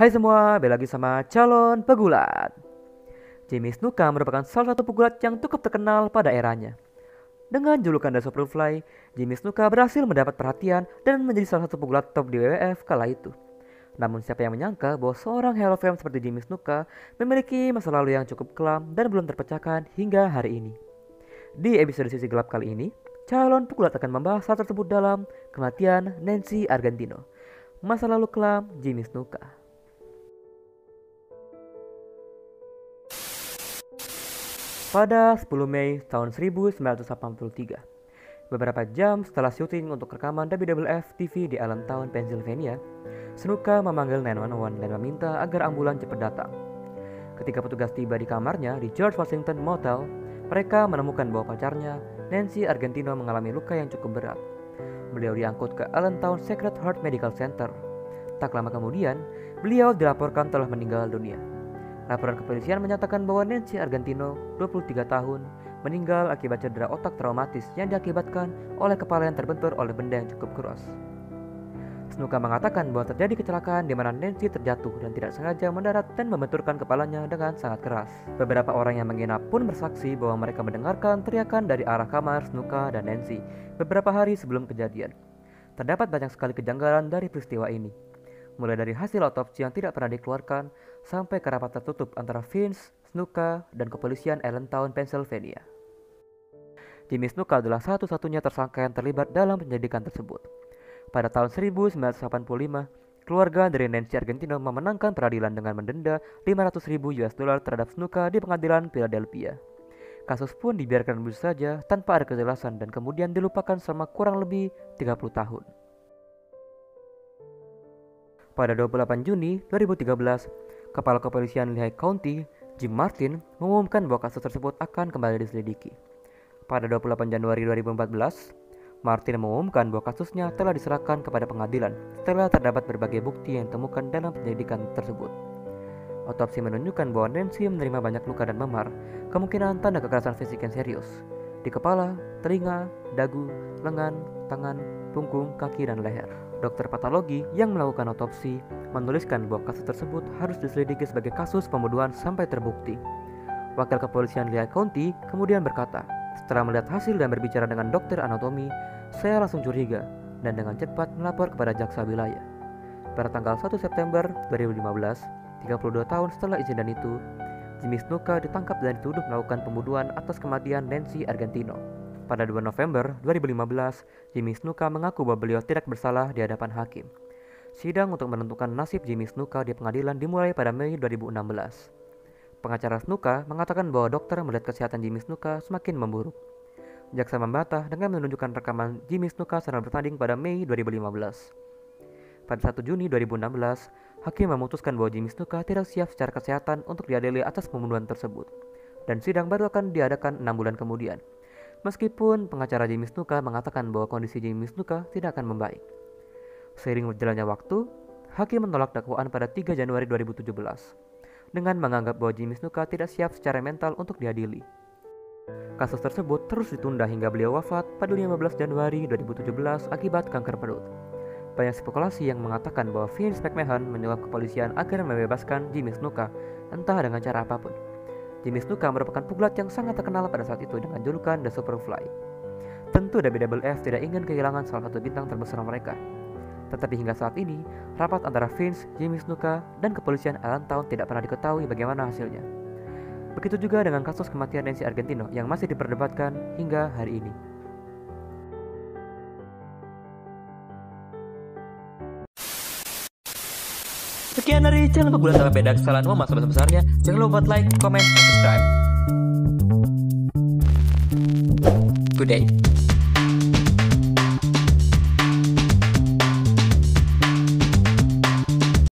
Hai semua, balik lagi sama calon pegulat. Jimmy Snuka merupakan salah satu pegulat yang cukup terkenal pada eranya. Dengan julukan The Superfly, Jimmy Snuka berhasil mendapat perhatian dan menjadi salah satu pegulat top di WWF kala itu. Namun siapa yang menyangka bahwa seorang Hall of Fame seperti Jimmy Snuka memiliki masa lalu yang cukup kelam dan belum terpecahkan hingga hari ini. Di episode sisi gelap kali ini, calon pegulat akan membahas hal tersebut dalam kematian Nancy Argentino, masa lalu kelam Jimmy Snuka. Pada 10 Mei tahun 1983, beberapa jam setelah syuting untuk rekaman WWF TV di Allentown, Pennsylvania, Snuka memanggil 911 dan meminta agar ambulan cepat datang. Ketika petugas tiba di kamarnya di George Washington Motel, mereka menemukan bahwa pacarnya, Nancy Argentino, mengalami luka yang cukup berat. Beliau diangkut ke Allentown Sacred Heart Medical Center. Tak lama kemudian, beliau dilaporkan telah meninggal dunia. Laporan kepolisian menyatakan bahwa Nancy Argentino, 23 tahun, meninggal akibat cedera otak traumatis yang diakibatkan oleh kepala yang terbentur oleh benda yang cukup keras. Snuka mengatakan bahwa terjadi kecelakaan di mana Nancy terjatuh dan tidak sengaja mendarat dan membenturkan kepalanya dengan sangat keras. Beberapa orang yang menginap pun bersaksi bahwa mereka mendengarkan teriakan dari arah kamar Snuka dan Nancy beberapa hari sebelum kejadian. Terdapat banyak sekali kejanggalan dari peristiwa ini, mulai dari hasil otopsi yang tidak pernah dikeluarkan sampai ke rapat tertutup antara Vince, Snuka, dan kepolisian Allentown, Pennsylvania. Jimmy Snuka adalah satu-satunya tersangka yang terlibat dalam penyelidikan tersebut. Pada tahun 1985, keluarga dari Nancy Argentino memenangkan peradilan dengan mendenda $500.000 terhadap Snuka di pengadilan Philadelphia. Kasus pun dibiarkan begitu saja tanpa ada kejelasan dan kemudian dilupakan selama kurang lebih 30 tahun. Pada 28 Juni 2013, Kepala Kepolisian Lehigh County, Jim Martin, mengumumkan bahwa kasus tersebut akan kembali diselidiki. Pada 28 Januari 2014, Martin mengumumkan bahwa kasusnya telah diserahkan kepada pengadilan setelah terdapat berbagai bukti yang ditemukan dalam penyelidikan tersebut. Otopsi menunjukkan bahwa Nancy menerima banyak luka dan memar, kemungkinan tanda kekerasan fisik yang serius, di kepala, telinga, dagu, lengan, tangan, punggung, kaki, dan leher. Dokter patologi yang melakukan otopsi menuliskan bahwa kasus tersebut harus diselidiki sebagai kasus pembunuhan sampai terbukti. Wakil Kepolisian Lehigh County kemudian berkata, "Setelah melihat hasil dan berbicara dengan dokter anatomi, saya langsung curiga dan dengan cepat melapor kepada jaksa wilayah." Pada tanggal 1 September 2015, 32 tahun setelah insiden itu, Jimmy Snuka ditangkap dan dituduh melakukan pembunuhan atas kematian Nancy Argentino. Pada 2 November 2015, Jimmy Snuka mengaku bahwa beliau tidak bersalah di hadapan hakim. Sidang untuk menentukan nasib Jimmy Snuka di pengadilan dimulai pada Mei 2016. Pengacara Snuka mengatakan bahwa dokter melihat kesehatan Jimmy Snuka semakin memburuk. Jaksa membantah dengan menunjukkan rekaman Jimmy Snuka saat bertanding pada Mei 2015. Pada 1 Juni 2016, hakim memutuskan bahwa Jimmy Snuka tidak siap secara kesehatan untuk diadili atas pembunuhan tersebut, dan sidang baru akan diadakan 6 bulan kemudian. Meskipun pengacara Jimmy Snuka mengatakan bahwa kondisi Jimmy Snuka tidak akan membaik. Seiring berjalannya waktu, hakim menolak dakwaan pada 3 Januari 2017 dengan menganggap bahwa Jimmy Snuka tidak siap secara mental untuk diadili. Kasus tersebut terus ditunda hingga beliau wafat pada 15 Januari 2017 akibat kanker perut. Banyak spekulasi yang mengatakan bahwa Vince McMahon menyuap kepolisian agar membebaskan Jimmy Snuka, entah dengan cara apapun. Jimmy Snuka merupakan pegulat yang sangat terkenal pada saat itu dengan julukan The Superfly. Tentu WWF tidak ingin kehilangan salah satu bintang terbesar mereka. Tetapi hingga saat ini, rapat antara Vince, Jimmy Snuka, dan kepolisian Allentown tidak pernah diketahui bagaimana hasilnya. Begitu juga dengan kasus kematian Nancy Argentino yang masih diperdebatkan hingga hari ini. Sekian dari channel Pegulat Tanpa Beda Kesalahan Mama sebesar-besarnya. Jangan lupa buat like, comment, dan subscribe. Today.